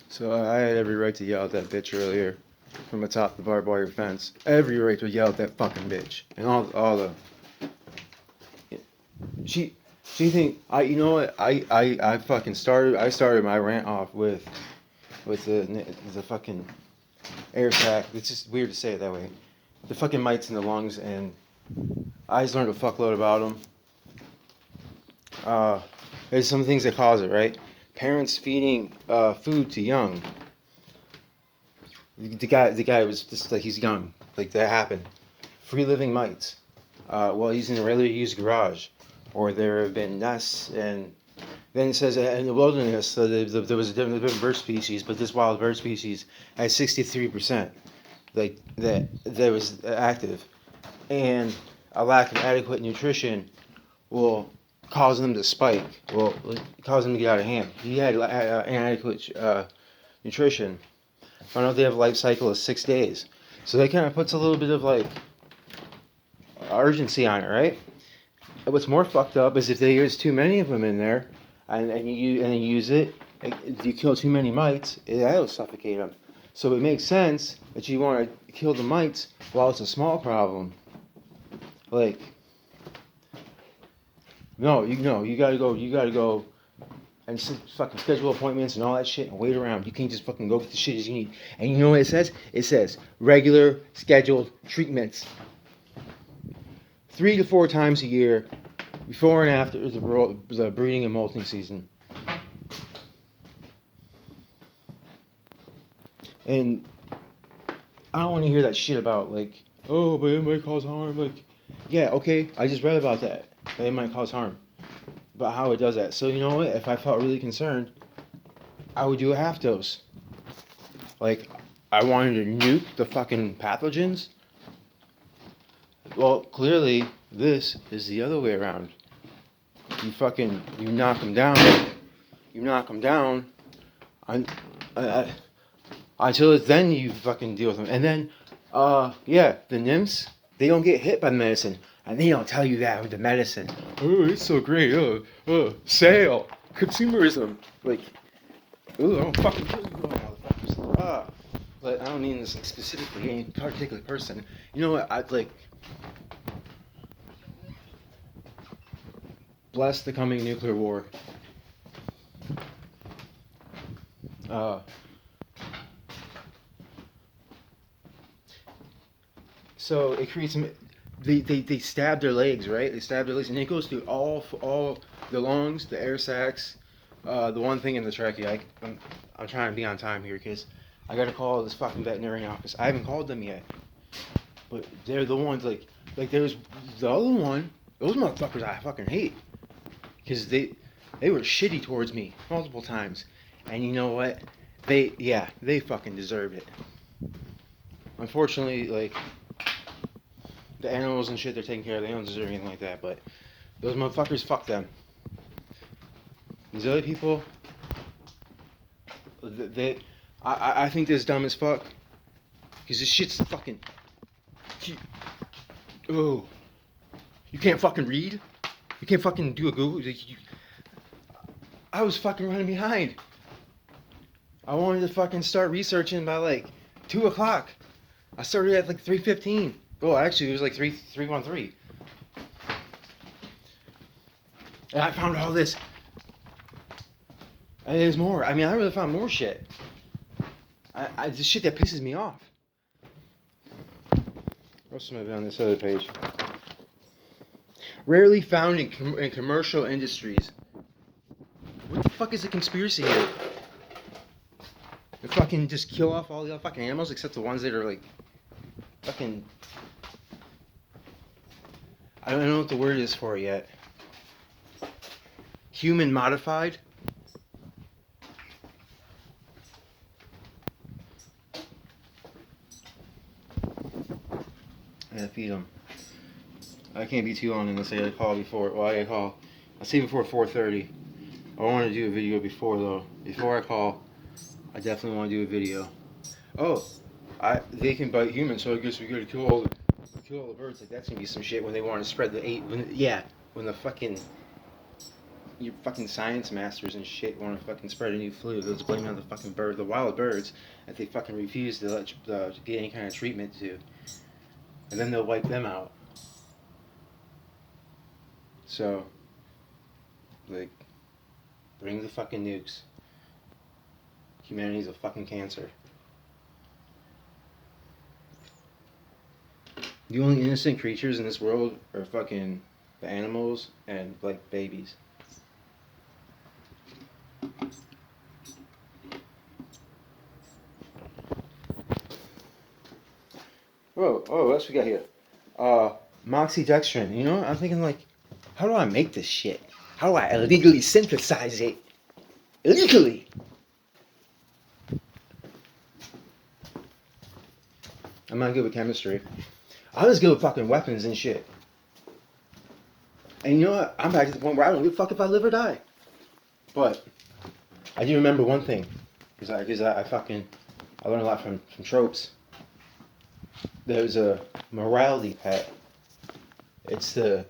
So I had every right to yell at that bitch earlier from atop the barbed wire fence. Every right to yell at that fucking bitch. And all the she she think I you know what I fucking started my rant off with the fucking air sac. It's just weird to say it that way. The fucking mites in the lungs, and I just learned a fuckload about them. There's some things that cause it, right? Parents feeding food to young. The guy was just like he's young, like that happened. Free living mites. Well, he's in a regularly used garage, or there have been nests, and then it says in the wilderness there was a different bird species, but this wild bird species had 63%, like that was active, and a lack of adequate nutrition will cause them to spike. Will cause them to get out of hand. He had inadequate nutrition. Found out they have a life cycle of 6 days, so that kind of puts a little bit of like urgency on it, right? And what's more fucked up is if there's too many of them in there, and you use it, you kill too many mites, that'll suffocate them. So it makes sense that you want to kill the mites while it's a small problem. Like, no, you gotta go and fucking schedule appointments and all that shit and wait around. You can't just fucking go get the shit as you need. And you know what it says? It says regular scheduled treatments. 3 to 4 times a year, before and after the breeding and molting season. And I don't want to hear that shit about like, oh, but it might cause harm. Like, yeah, okay, I just read about that. It might cause harm. But how it does that. So you know what? If I felt really concerned, I would do a half dose. Like, I wanted to nuke the fucking pathogens. Well, clearly, this is the other way around. You knock them down. You knock them down. Until then you fucking deal with them. And then, the nymphs, they don't get hit by the medicine. And they don't tell you that with the medicine. Oh, it's so great. Sale. Consumerism. Like, ooh, I don't fucking kill you, motherfuckers. But I don't mean this specifically, any particular person. You know what, I'd like, bless the coming nuclear war. So it creates. They stab their legs, right? They stab their legs, and it goes through all the lungs, the air sacs, the one thing in the trachea. I'm trying to be on time here, because I gotta call this fucking veterinary office. I haven't called them yet, but they're the ones like there's the other one. Those motherfuckers I fucking hate, because they were shitty towards me multiple times, and you know what? They fucking deserve it. Unfortunately, like, the animals and shit they're taking care of, they don't deserve anything like that, but those motherfuckers, fuck them. These other people, I think they're dumb as fuck, because this shit's fucking, oh, you can't fucking read? You can't fucking do a Google? I was fucking running behind. I wanted to fucking start researching by like 2 o'clock. I started at like 3:15. Oh, actually, it was like 3:13. And I found all this. And there's more. I mean, I really found more shit. The shit that pisses me off. What's maybe on this other page? Rarely found in commercial industries. What the fuck is a conspiracy here? To fucking just kill off all the other fucking animals except the ones that are like fucking, I don't know what the word is for it yet. Human modified? I gotta feed them. I can't be too long unless I gotta call before. Well, I gotta call. I'll see before 4:30. I want to do a video before though. Before I call, I definitely want to do a video. Oh, they can bite humans, so I guess we gotta kill all the birds. Like, that's gonna be some shit when they want to spread the when the fucking your fucking science masters and shit want to fucking spread a new flu. Let's blame it on the fucking the wild birds that they fucking refuse to let to get any kind of treatment to, and then they'll wipe them out. So, like, bring the fucking nukes. Humanity's a fucking cancer. The only innocent creatures in this world are fucking the animals and, like, babies. Oh, what else we got here? Moxidextrin. You know, I'm thinking, like, how do I make this shit? How do I illegally synthesize it? Illegally! I'm not good with chemistry. I'm just good with fucking weapons and shit. And you know what? I'm back to the point where I don't give a fuck if I live or die. But I do remember one thing, because I learned a lot from tropes. There's a morality pet. It's like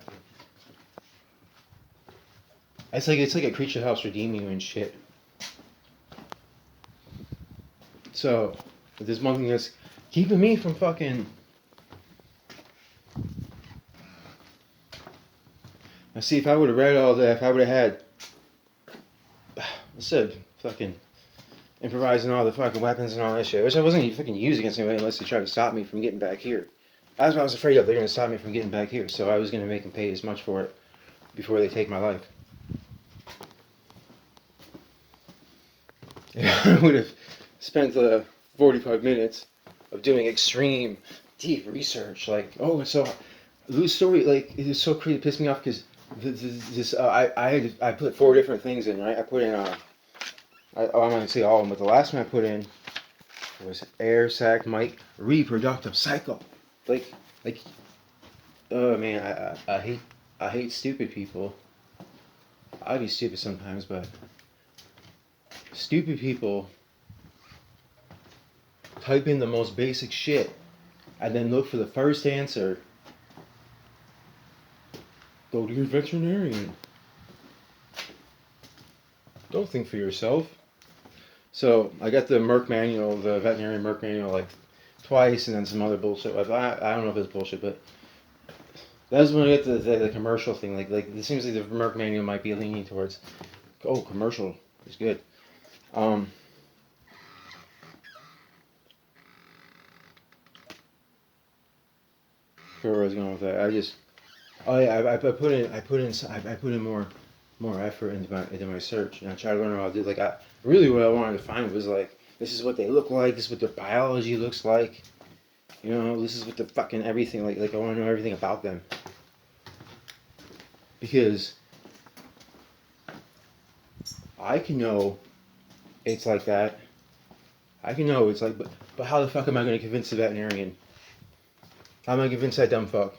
a creature that helps redeem you and shit. So there's one thing that's keeping me from fucking. Now see, if I would have read all that, if I would have had, instead of fucking improvising all the fucking weapons and all that shit, which I wasn't even fucking using against anybody unless they tried to stop me from getting back here. That's what I was afraid of. They're going to stop me from getting back here. So I was going to make them pay as much for it before they take my life. I would have spent the 45 minutes of doing extreme, deep research. Like, oh, so Lou's story, like, it was so crazy. It pissed me off because I put 4 different things in, right? I put in, I'm not going to say all of them, but the last one I put in was air sac mite reproductive cycle. Like, oh man, I hate stupid people. I'd be stupid sometimes, but stupid people type in the most basic shit and then look for the first answer. Go to your veterinarian. Don't think for yourself. So I got the Merck manual, the veterinary Merck manual, like twice, and then some other bullshit. I don't know if it's bullshit, but that's when I get the commercial thing. Like it seems like the Merck manual might be leaning towards, oh, commercial is good. Where was I going with that? I put in more effort into my search, and I tried to learn how to do. Like really what I wanted to find was like, this is what they look like, this is what their biology looks like, you know, this is what the fucking everything like I want to know everything about them, because I can know it's like that. I can know it's like, but how the fuck am I going to convince the veterinarian? How am I going to convince that dumb fuck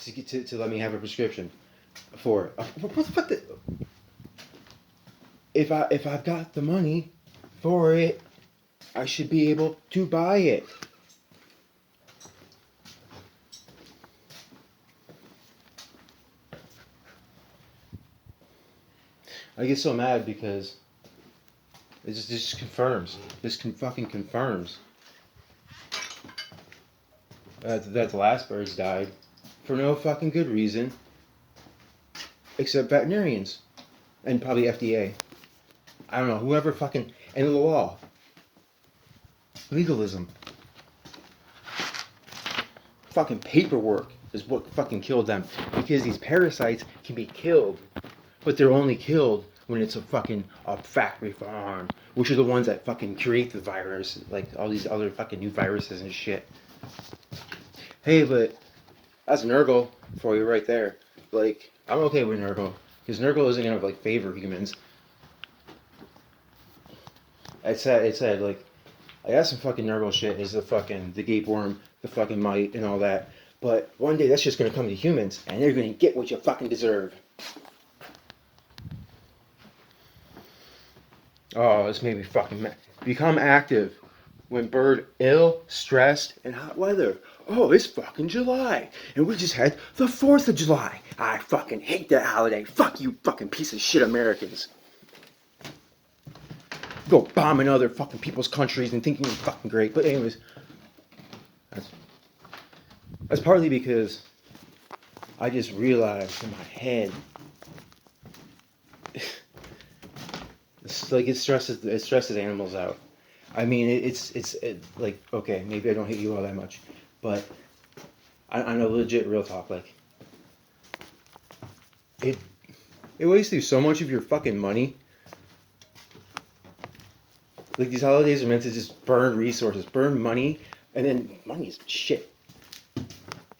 to let me have a prescription for it? What the fuck? If I've got the money for it, I should be able to buy it. I get so mad because it just confirms. This fucking confirms that the last birds died for no fucking good reason, except veterinarians and probably FDA. I don't know, whoever fucking, and the law. Legalism. Fucking paperwork is what fucking killed them, because these parasites can be killed, but they're only killed when it's a factory farm, which are the ones that fucking create the virus, like all these other fucking new viruses and shit. Hey, but that's Nurgle for you right there. Like, I'm okay with Nurgle, because Nurgle isn't gonna like favor humans. It said like, I got some fucking Nurgle shit is the gape worm, the fucking mite, and all that. But one day that's just gonna come to humans, and they're gonna get what you fucking deserve. Oh, this made me fucking mad. Become active. when bird ill, stressed, and hot weather. Oh, it's fucking July, and we just had the 4th of July. I fucking hate that holiday. Fuck you fucking piece of shit Americans. Go bombing other fucking people's countries and thinking you're fucking great. But anyways, that's partly because I just realized in my head, it's like it stresses animals out. I mean, it's like, okay, maybe I don't hate you all that much, but I know legit real talk, like it wastes you so much of your fucking money. Like these holidays are meant to just burn resources, burn money, and then money is shit.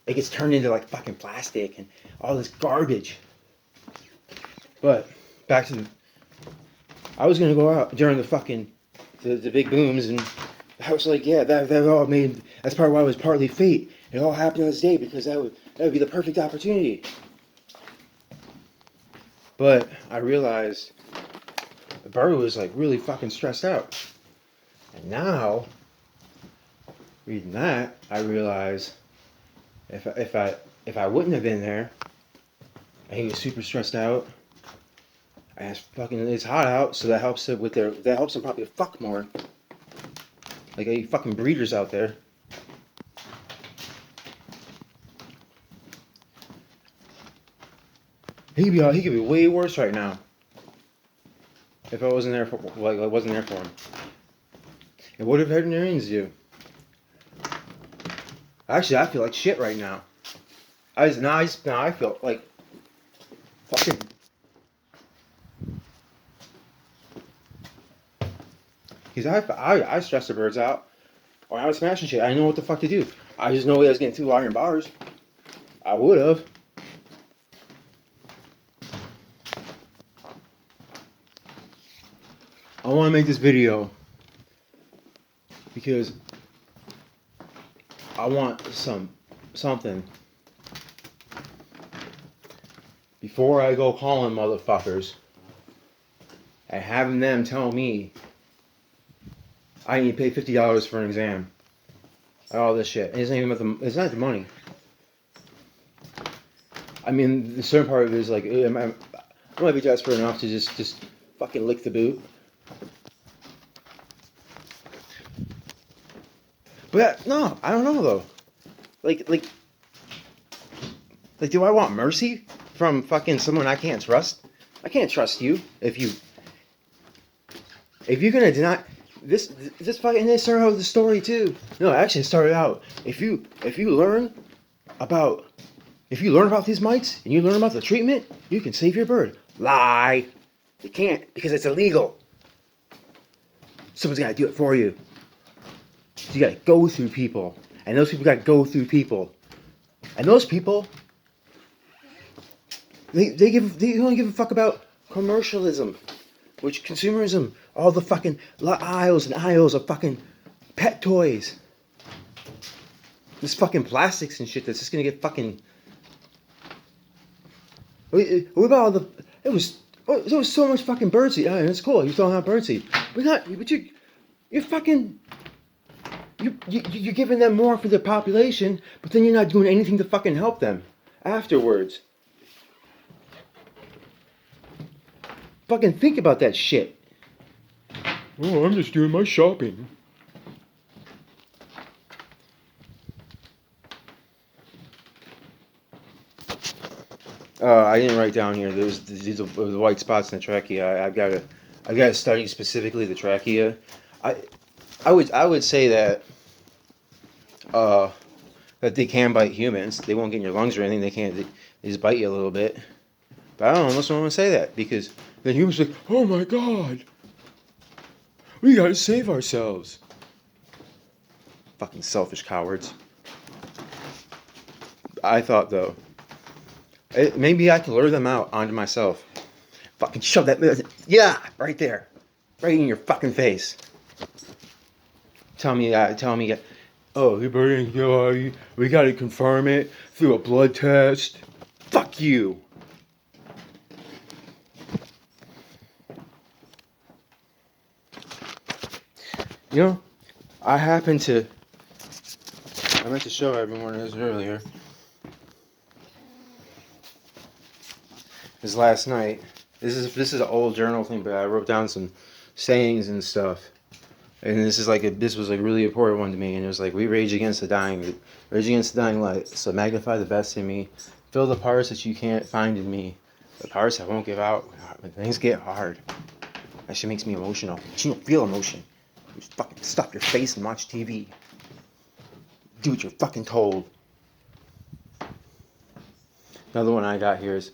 It gets turned into like fucking plastic and all this garbage. But back to I was gonna go out during the fucking the big booms, and I was like, yeah, that all made. That's probably why it was partly fate. It all happened on this day because that would be the perfect opportunity. But I realized the bird was like really fucking stressed out, and now reading that, I realize if I wouldn't have been there, and he was super stressed out, and it's hot out, so that helps him probably fuck more. Like you fucking breeders out there. He could be way worse right now. If I wasn't there for him. And what do veterinarians do? Actually, I feel like shit right now. I feel like fucking. Because I stress the birds out, or I was smashing shit. I didn't know what the fuck to do. I just know I was getting 2 iron bars. I would have. I want to make this video because I want something before I go calling motherfuckers and having them tell me I need to pay $50 for an exam. All this shit. It's not even it's not the money. I mean, the certain part of it is like, I might be desperate enough to just fucking lick the boot. But no, I don't know though. Like, do I want mercy from fucking someone I can't trust? I can't trust you if you're gonna deny this fucking. They started out with the story too. No, actually, it started out if you learn about these mites and you learn about the treatment, you can save your bird. Lie. You can't because it's illegal. Someone's gotta do it for you. So you gotta go through people, and those people gotta go through people, and those people they don't give a fuck about commercialism, which consumerism, all the fucking aisles and aisles of fucking pet toys, this fucking plastics and shit that's just gonna get fucking. What about all the? There was so much fucking birdseed. Oh, it's cool. You're throwing out birdseed, but you're fucking. You're giving them more for their population, but then you're not doing anything to fucking help them afterwards. Fucking think about that shit. Oh, I'm just doing my shopping. I didn't write down here. There's these are the white spots in the trachea. I've got to study specifically the trachea. I would say that that they can bite humans. They won't get in your lungs or anything. They just bite you a little bit. But I don't know unless I want to say that, because then humans are like, oh my god, we gotta save ourselves. Fucking selfish cowards. I thought though, maybe I can lure them out onto myself. Fucking shove that, yeah, right there, right in your fucking face. Tell me, oh, your bird ain't good. We gotta confirm it through a blood test. Fuck you. You know, I meant to show everyone this earlier. This last night. This is an old journal thing, but I wrote down some sayings and stuff. And this was like a really important one to me. And it was like, rage against the dying light. So magnify the best in me. Fill the parts that you can't find in me. The parts I won't give out when things get hard. That shit makes me emotional. But you don't feel emotion. You just fucking stuff your face and watch TV. Do what you're fucking told. Another one I got here is,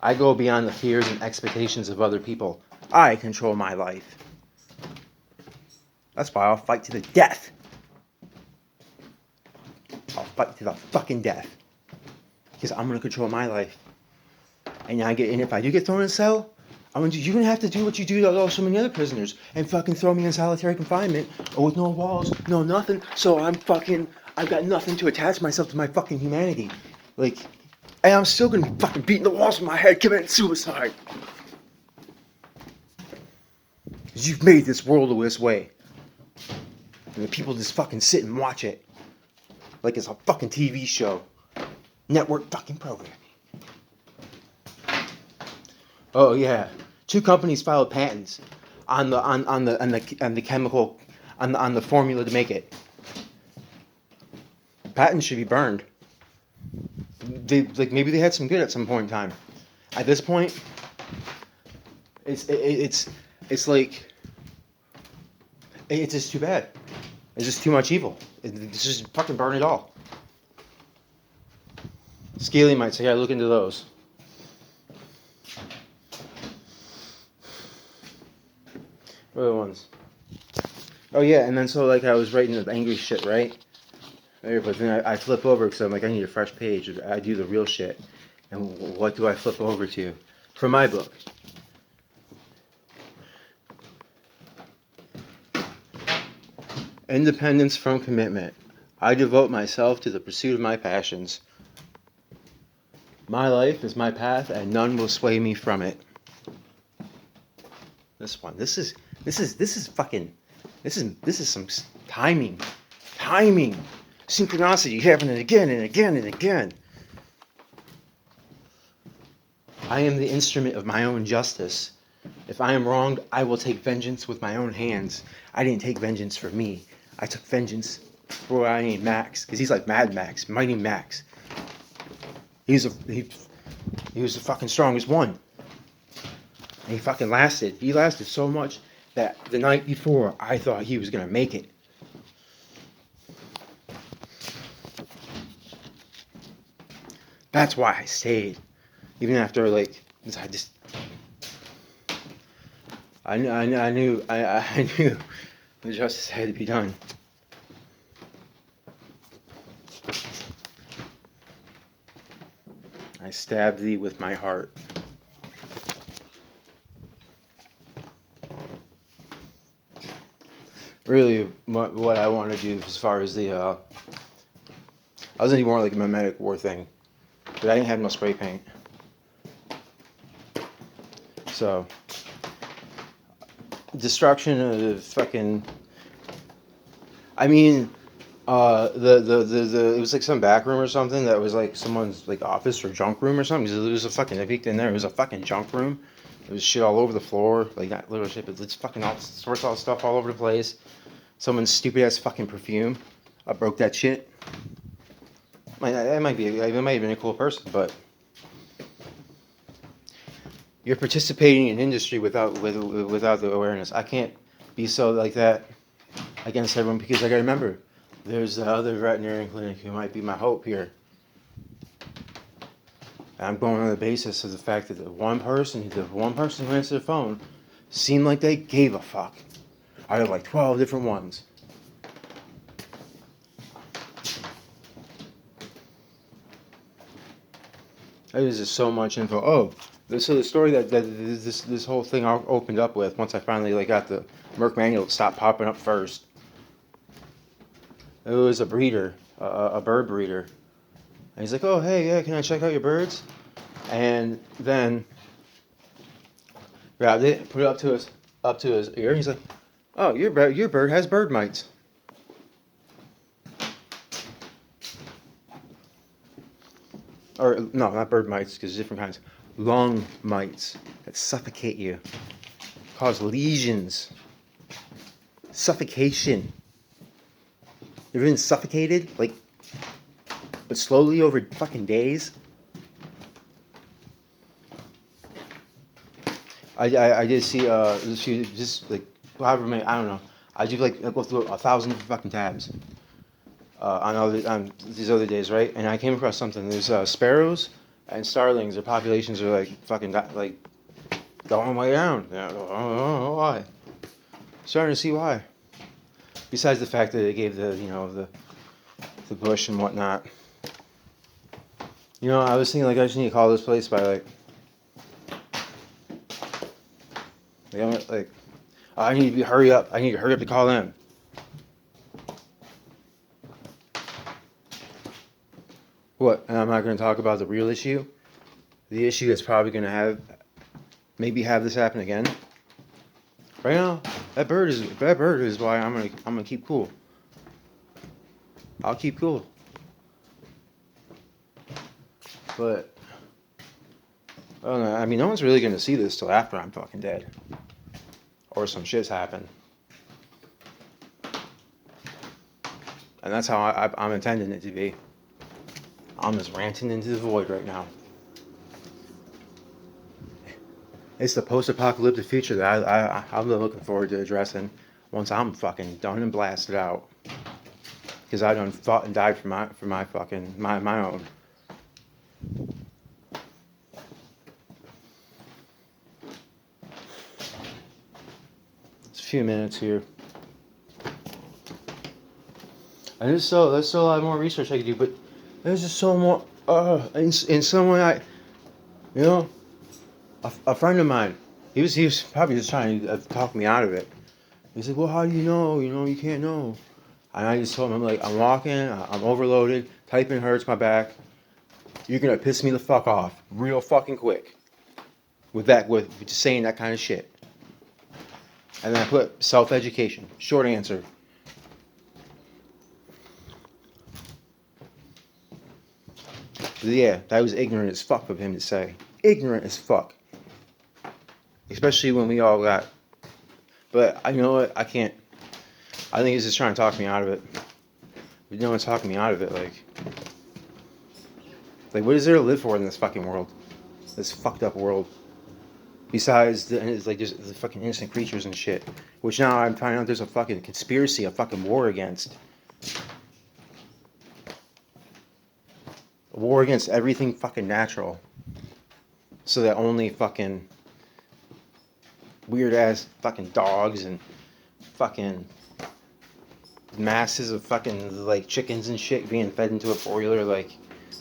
I go beyond the fears and expectations of other people. I control my life. That's why I'll fight to the death. I'll fight to the fucking death. Because I'm going to control my life. And if I do get thrown in a cell, you're going to have to do what you do to so many other prisoners. And fucking throw me in solitary confinement. Or with no walls, no nothing. So I've got nothing to attach myself to my fucking humanity. And I'm still going to be fucking beating the walls with my head, committing suicide. Because you've made this world this way. And the people just fucking sit and watch it. Like it's a fucking TV show. Network fucking programming. Oh yeah. 2 companies filed patents on the chemical, on the formula to make it. Patents should be burned. Maybe they had some good at some point in time. At this point, it's just too bad. It's just too much evil. It's just fucking burn it all. Scaly mites, I gotta look into those. What are the ones? Oh yeah, and then so I was writing the angry shit, right? But then I flip over because I'm like, I need a fresh page. I do the real shit. And what do I flip over to? From my book. Independence from commitment. I devote myself to the pursuit of my passions. My life is my path, and none will sway me from it. This one. This is some timing. Synchronicity happening again and again and again. I am the instrument of my own justice. If I am wronged, I will take vengeance with my own hands. I didn't take vengeance for me. I took vengeance for I named Max, because he's like Mad Max, Mighty Max. He was the fucking strongest one. And he fucking lasted. He lasted so much that the night before, I thought he was gonna make it. That's why I stayed. Even after I knew the justice had to be done. I stabbed thee with my heart. Really, what I want to do as far as I was gonna do more like a mimetic war thing, but I didn't have no spray paint. So, destruction of fucking. I mean, it was like some back room or something that was like someone's like office or junk room or something. It was a fucking. I peeked in there. It was a fucking junk room. There was shit all over the floor, like not little shit, but it's fucking all sorts of stuff all over the place. Someone's stupid ass fucking perfume. I broke that shit. It might have been a cool person, but you're participating in industry without the awareness. I can't be so like that against everyone because I gotta remember there's the other veterinary clinic who might be my hope here. I'm going on the basis of the fact that the one person who answered the phone seemed like they gave a fuck out of like 12 different ones. There's just so much info. So the story that this whole thing opened up with, once I finally got the Merck manual to stop popping up first, it was a breeder, a bird breeder. And he's like, oh, hey, yeah, can I check out your birds? And then grabbed it, put it up to his ear, and he's like, oh, your bird has bird mites. or no, not bird mites, because different kinds. Lung mites that suffocate you, cause lesions, suffocation. You've been suffocated, like, but slowly over fucking days. I did see just like however many, I don't know. I do like go through 1,000 fucking tabs on these other days, right? And I came across something. There's sparrows and starlings. Their populations are like fucking like going way down. Yeah, I don't know why. Starting to see why. Besides the fact that it gave the bush and whatnot. You know, I was thinking like I just need to call this place by like I need to hurry up. I need to hurry up to call them. What? And I'm not going to talk about the real issue. The issue that's probably going to maybe have this happen again. Right now, that bird is why I'm gonna keep cool. I'll keep cool. But I don't know. I mean, no one's really gonna see this till after I'm fucking dead, or some shit's happened. And that's how I'm intending it to be. I'm just ranting into the void right now. It's the post-apocalyptic future that I'm looking forward to addressing once I'm fucking done and blasted out. Because I done fought and died for my fucking my own. It's a few minutes here. And there's still a lot more research I could do, but there's just so more. In some way, a friend of mine, he was probably just trying to talk me out of it. He said, "Well, how do you know? You can't know." And I just told him, I'm walking, I'm overloaded, typing hurts my back. You're gonna piss me the fuck off real fucking quick with just saying that kind of shit. And then I put self-education. Short answer. But yeah, that was ignorant as fuck of him to say. Ignorant as fuck. Especially when we all got. But you know what? I can't. I think he's just trying to talk me out of it. But no one's talking me out of it. Like, what is there to live for in this fucking world? This fucked up world. Besides, it's like there's the fucking innocent creatures and shit. Which now I'm finding out there's a fucking conspiracy, a fucking war against. A war against everything fucking natural. So that only fucking weird ass fucking dogs and fucking masses of fucking like chickens and shit being fed into a broiler, like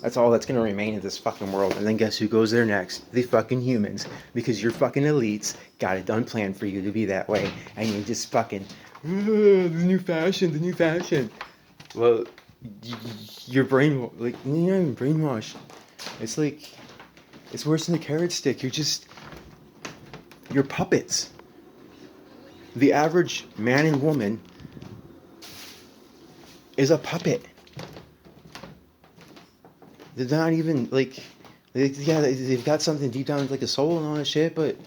that's all that's gonna remain in this fucking world. And then guess who goes there next? The fucking humans, because your fucking elites got it done planned for you to be that way, and you just fucking the new fashion. Well, your brain, like, you're not even brainwashed. It's like it's worse than a carrot stick. You're puppets. The average man and woman is a puppet. They're not even like, they've got something deep down like a soul and all that shit, but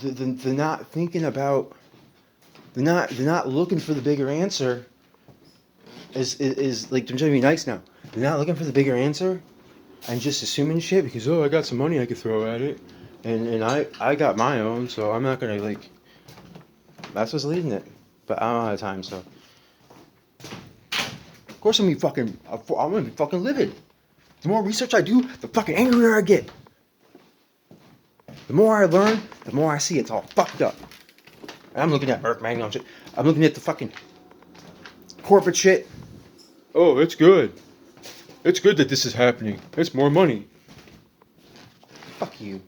they're not thinking about. They're not looking for the bigger answer. Is like, they're trying to be nice now. They're not looking for the bigger answer, and just assuming shit because I got some money I could throw at it, and I got my own, so I'm not gonna like. That's what's leading it, but I don't have time, so. Of course I'm gonna be fucking livid. The more research I do, the fucking angrier I get. The more I learn, the more I see it's all fucked up. And I'm looking at Merck Magnum shit. I'm looking at the fucking corporate shit. Oh, it's good. It's good that this is happening. It's more money. Fuck you.